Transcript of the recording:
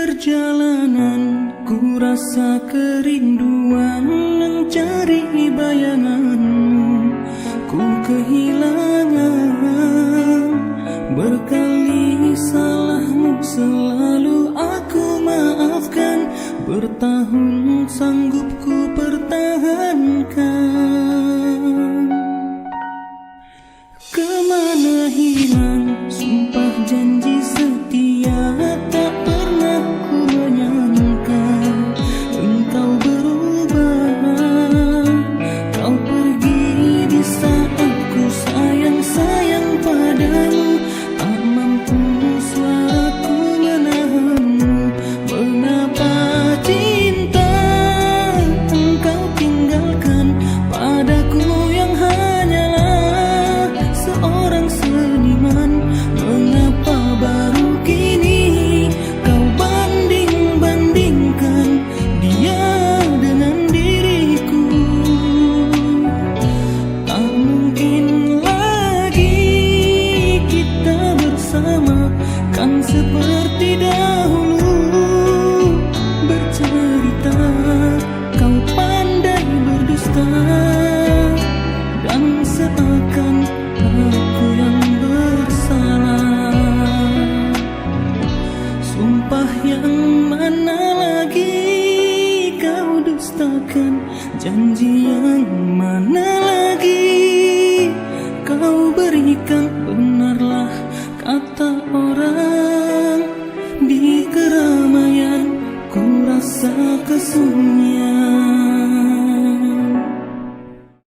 perjalanan ku rasa kerinduan mencari bayanganmu. Ku kehilangan berkali salahmu selalu aku maafkan. Bertahun sanggup ku pertahankan. Kemana hilang sumpah janji setia, tak pernah ku menyangka engkau berubah. Kau pergi di saat ku sayang-sayang padamu, tak mampu suaraku menahanmu. Mengapa cinta engkau tinggalkan padaku yang hanyalah seorang seniman? Mengapa baru kini kau banding-bandingkan dia dengan diriku? Tak mungkin lagi kita bersama, kan seperti dahulu bercerita. Kau pandai berdusta dan seakan aku yang bersalah. Sumpah yang mana lagi kau dustakan, janji yang mana lagi kau berikan. Benarlah kata orang, di keramaian ku rasa kesunyian.